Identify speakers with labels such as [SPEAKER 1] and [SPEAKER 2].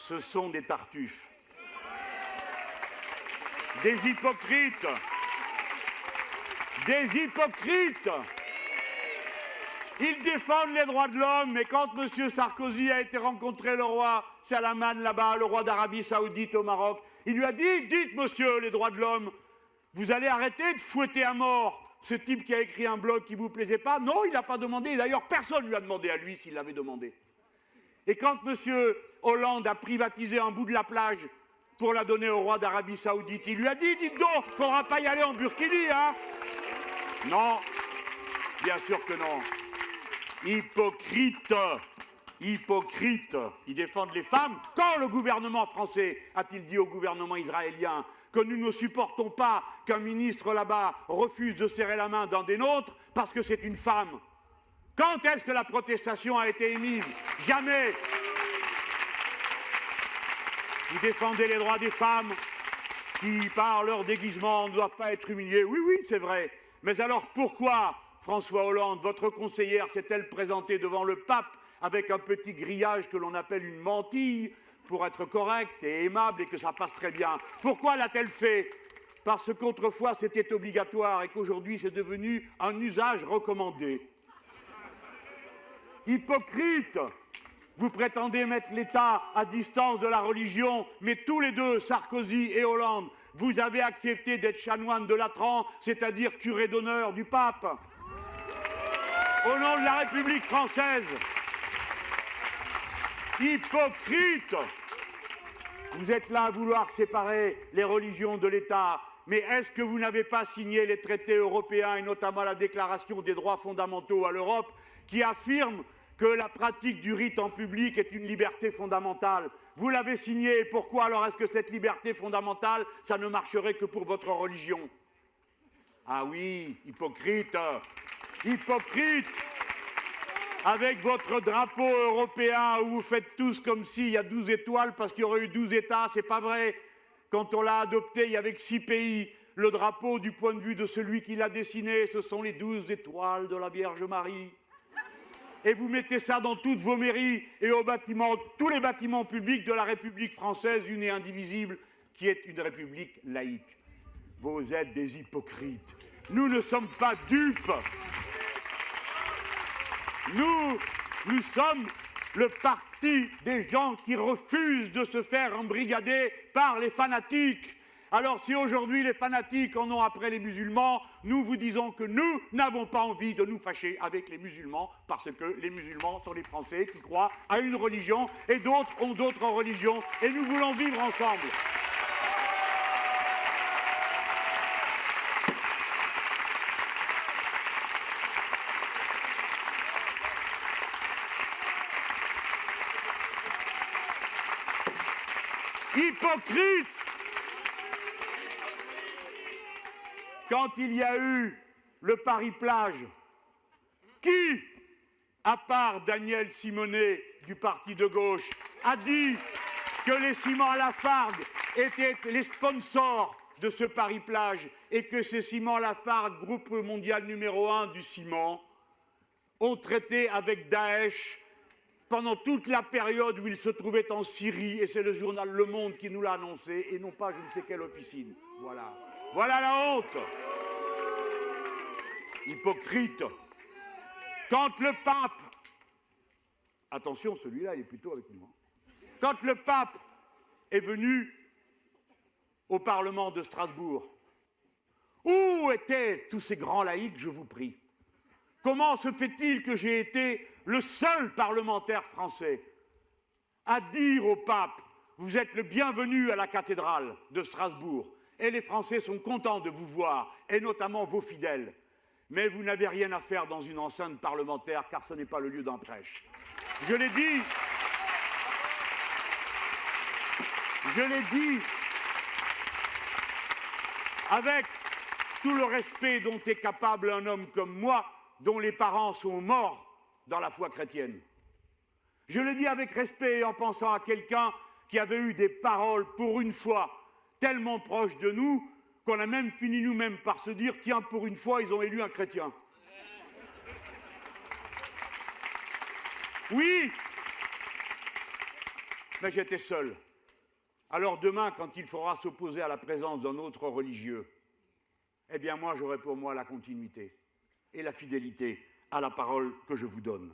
[SPEAKER 1] ce sont des tartuffes. Des hypocrites. Des hypocrites. Ils défendent les droits de l'homme, mais quand M. Sarkozy a été rencontrer le roi Salman là-bas, le roi d'Arabie Saoudite au Maroc, il lui a dit « Dites, monsieur, les droits de l'homme, vous allez arrêter de fouetter à mort ce type qui a écrit un blog qui ne vous plaisait pas ?» Non, il n'a pas demandé. D'ailleurs, personne ne lui a demandé à lui s'il l'avait demandé. Et quand M. Hollande a privatisé un bout de la plage pour la donner au roi d'Arabie Saoudite, il lui a dit « Dites donc, il ne faudra pas y aller en burkini, hein ?» Non, bien sûr que non. Hypocrite. Hypocrite. Ils défendent les femmes. Quand le gouvernement français a-t-il dit au gouvernement israélien que nous ne supportons pas qu'un ministre là-bas refuse de serrer la main d'un des nôtres parce que c'est une femme? Quand est-ce que la protestation a été émise? Jamais. Vous défendez les droits des femmes qui, par leur déguisement, ne doivent pas être humiliées. Oui, oui, c'est vrai. Mais alors pourquoi François Hollande, votre conseillère, s'est-elle présentée devant le pape avec un petit grillage que l'on appelle une mantille pour être correcte et aimable et que ça passe très bien? Pourquoi l'a-t-elle fait? Parce qu'autrefois c'était obligatoire et qu'aujourd'hui c'est devenu un usage recommandé. Hypocrite! Vous prétendez mettre l'État à distance de la religion, mais tous les deux, Sarkozy et Hollande, vous avez accepté d'être chanoine de Latran, c'est-à-dire curé d'honneur du pape, au nom de la République française. Hypocrite! Vous êtes là à vouloir séparer les religions de l'État, mais est-ce que vous n'avez pas signé les traités européens et notamment la Déclaration des droits fondamentaux à l'Europe qui affirme que la pratique du rite en public est une liberté fondamentale? Vous l'avez signé, et pourquoi alors est-ce que cette liberté fondamentale, ça ne marcherait que pour votre religion? Ah oui, hypocrite! Hypocrite! Avec votre drapeau européen où vous faites tous comme s'il y a 12 étoiles parce qu'il y aurait eu 12 États, c'est pas vrai. Quand on l'a adopté, il y avait que 6 pays. Le drapeau, du point de vue de celui qui l'a dessiné, ce sont les 12 étoiles de la Vierge Marie. Et vous mettez ça dans toutes vos mairies et aux bâtiments, tous les bâtiments publics de la République française, une et indivisible, qui est une république laïque. Vous êtes des hypocrites. Nous ne sommes pas dupes. Nous sommes le parti des gens qui refusent de se faire embrigader par les fanatiques. Alors si aujourd'hui les fanatiques en ont après les musulmans, nous vous disons que nous n'avons pas envie de nous fâcher avec les musulmans parce que les musulmans sont les Français qui croient à une religion et d'autres ont d'autres religions et nous voulons vivre ensemble. Hypocrite! Quand il y a eu le Paris-Plage, qui, à part Daniel Simonet du parti de gauche, a dit que les ciments Lafargue étaient les sponsors de ce Paris-Plage et que ces ciments Lafargue, groupe mondial numéro 1 du ciment, ont traité avec Daesh pendant toute la période où il se trouvait en Syrie, et c'est le journal Le Monde qui nous l'a annoncé, et non pas je ne sais quelle officine. Voilà. Voilà la honte. Hypocrite. Quand le pape... Attention, celui-là, il est plutôt avec nous. Quand le pape est venu au Parlement de Strasbourg, où étaient tous ces grands laïcs, je vous prie? Comment se fait-il que j'ai été le seul parlementaire français à dire au pape « Vous êtes le bienvenu à la cathédrale de Strasbourg et les Français sont contents de vous voir, et notamment vos fidèles. Mais vous n'avez rien à faire dans une enceinte parlementaire car ce n'est pas le lieu d'un prêche. » Je l'ai dit avec tout le respect dont est capable un homme comme moi, dont les parents sont morts dans la foi chrétienne. Je le dis avec respect en pensant à quelqu'un qui avait eu des paroles, pour une fois, tellement proches de nous, qu'on a même fini nous-mêmes par se dire « Tiens, pour une fois, ils ont élu un chrétien. » Oui, mais j'étais seul. Alors demain, quand il faudra s'opposer à la présence d'un autre religieux, eh bien moi, j'aurai pour moi la continuité et la fidélité à la parole que je vous donne.